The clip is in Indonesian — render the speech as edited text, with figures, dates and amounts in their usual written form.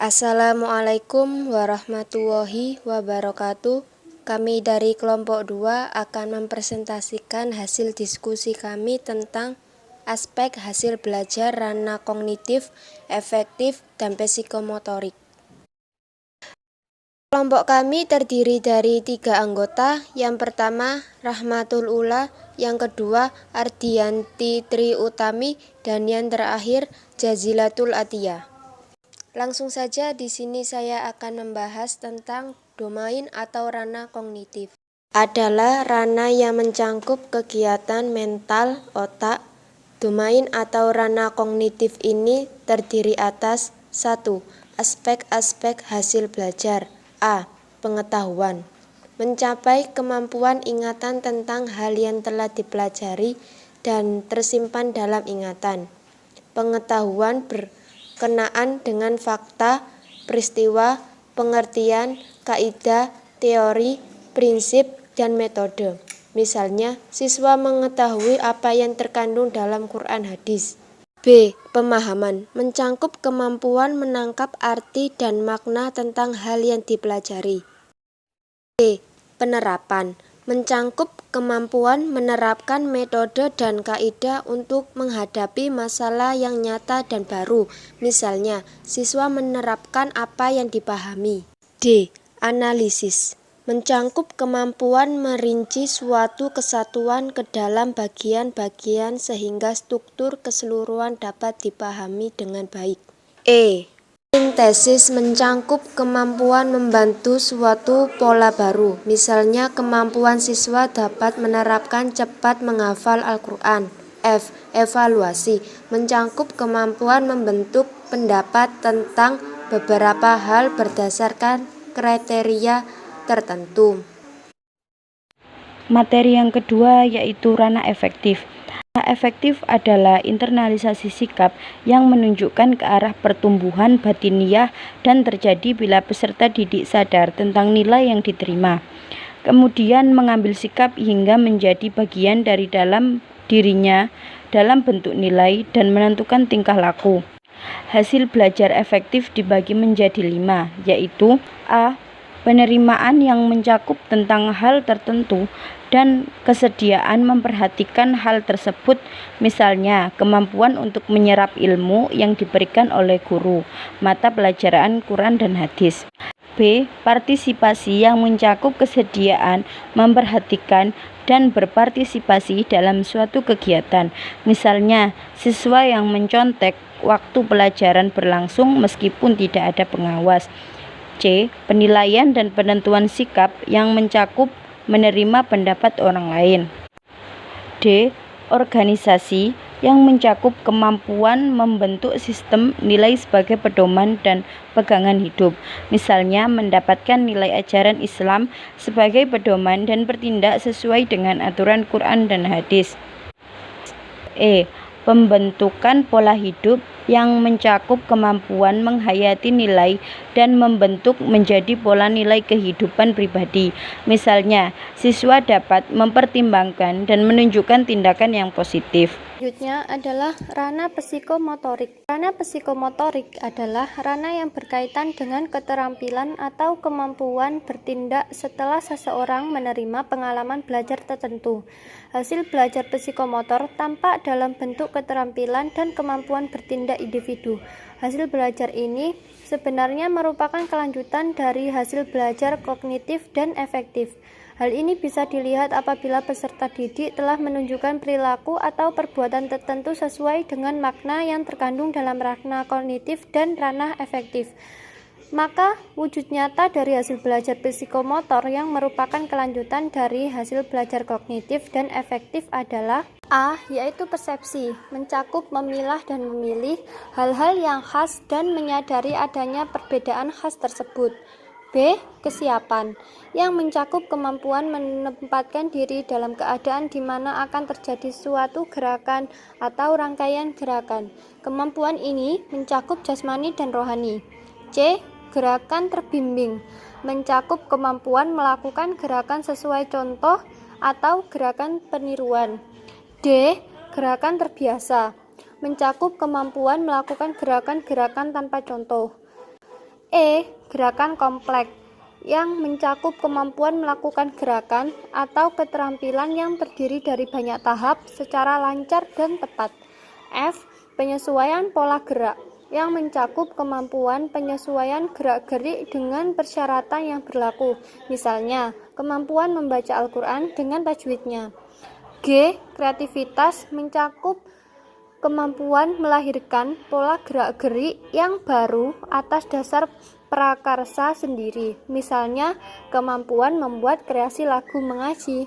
Assalamualaikum warahmatullahi wabarakatuh. Kami dari kelompok 2 akan mempresentasikan hasil diskusi kami tentang aspek hasil belajar ranah kognitif, efektif, dan psikomotorik. Kelompok kami terdiri dari 3 anggota. Yang pertama, Rahmatul Ula. Yang kedua, Ardianti Tri Utami. Dan yang terakhir, Jazilatul Atiyah. Langsung saja di sini saya akan membahas tentang domain atau ranah kognitif. Adalah ranah yang mencangkup kegiatan mental otak. Domain atau ranah kognitif ini terdiri atas 1. Aspek-aspek hasil belajar. A. Pengetahuan. Mencapai kemampuan ingatan tentang hal yang telah dipelajari dan tersimpan dalam ingatan. Pengetahuan berkenaan dengan fakta, peristiwa, pengertian, kaidah, teori, prinsip, dan metode. Misalnya, siswa mengetahui apa yang terkandung dalam Quran hadis. B. Pemahaman. Mencangkup kemampuan menangkap arti dan makna tentang hal yang dipelajari. C. Penerapan. Mencangkup kemampuan menerapkan metode dan kaidah untuk menghadapi masalah yang nyata dan baru. Misalnya, siswa menerapkan apa yang dipahami. D. Analisis. Mencangkup kemampuan merinci suatu kesatuan ke dalam bagian-bagian sehingga struktur keseluruhan dapat dipahami dengan baik. E. Sintesis. Mencangkup kemampuan membantu suatu pola baru. Misalnya, kemampuan siswa dapat menerapkan cepat menghafal Al-Quran. F. Evaluasi. Mencangkup kemampuan membentuk pendapat tentang beberapa hal berdasarkan kriteria tertentu. Materi yang kedua yaitu ranah efektif. Ranah efektif adalah internalisasi sikap yang menunjukkan ke arah pertumbuhan batiniah dan terjadi bila peserta didik sadar tentang nilai yang diterima. Kemudian mengambil sikap hingga menjadi bagian dari dalam dirinya dalam bentuk nilai dan menentukan tingkah laku. Hasil belajar efektif dibagi menjadi 5, yaitu A. Penerimaan yang mencakup tentang hal tertentu dan kesediaan memperhatikan hal tersebut, misalnya kemampuan untuk menyerap ilmu yang diberikan oleh guru, mata pelajaran Quran dan hadis. B. Partisipasi yang mencakup kesediaan memperhatikan dan berpartisipasi dalam suatu kegiatan, misalnya siswa yang mencontek waktu pelajaran berlangsung meskipun tidak ada pengawas. C. Penilaian dan penentuan sikap yang mencakup menerima pendapat orang lain. D. Organisasi yang mencakup kemampuan membentuk sistem nilai sebagai pedoman dan pegangan hidup, misalnya mendapatkan nilai ajaran Islam sebagai pedoman dan bertindak sesuai dengan aturan Quran dan hadis. E. Pembentukan pola hidup yang mencakup kemampuan menghayati nilai dan membentuk menjadi pola nilai kehidupan pribadi. Misalnya, siswa dapat mempertimbangkan dan menunjukkan tindakan yang positif. Selanjutnya adalah ranah psikomotorik. Ranah psikomotorik adalah ranah yang berkaitan dengan keterampilan atau kemampuan bertindak setelah seseorang menerima pengalaman belajar tertentu. Hasil belajar psikomotor tampak dalam bentuk keterampilan dan kemampuan bertindak individu. Hasil belajar ini sebenarnya merupakan kelanjutan dari hasil belajar kognitif dan efektif. Hal ini bisa dilihat apabila peserta didik telah menunjukkan perilaku atau perbuatan tertentu sesuai dengan makna yang terkandung dalam ranah kognitif dan ranah efektif. Maka wujud nyata dari hasil belajar psikomotor yang merupakan kelanjutan dari hasil belajar kognitif dan efektif adalah A. Yaitu persepsi, mencakup memilah dan memilih hal-hal yang khas dan menyadari adanya perbedaan khas tersebut. B. Kesiapan, yang mencakup kemampuan menempatkan diri dalam keadaan di mana akan terjadi suatu gerakan atau rangkaian gerakan. Kemampuan ini mencakup jasmani dan rohani. C. Gerakan terbimbing, mencakup kemampuan melakukan gerakan sesuai contoh atau gerakan peniruan. D. Gerakan terbiasa, mencakup kemampuan melakukan gerakan-gerakan tanpa contoh. E. Gerakan kompleks yang mencakup kemampuan melakukan gerakan atau keterampilan yang terdiri dari banyak tahap secara lancar dan tepat. F. Penyesuaian pola gerak yang mencakup kemampuan penyesuaian gerak-gerik dengan persyaratan yang berlaku, misalnya kemampuan membaca Al-Quran dengan tajwidnya. G. Kreativitas mencakup kemampuan melahirkan pola gerak-gerik yang baru atas dasar prakarsa sendiri, misalnya kemampuan membuat kreasi lagu mengaji.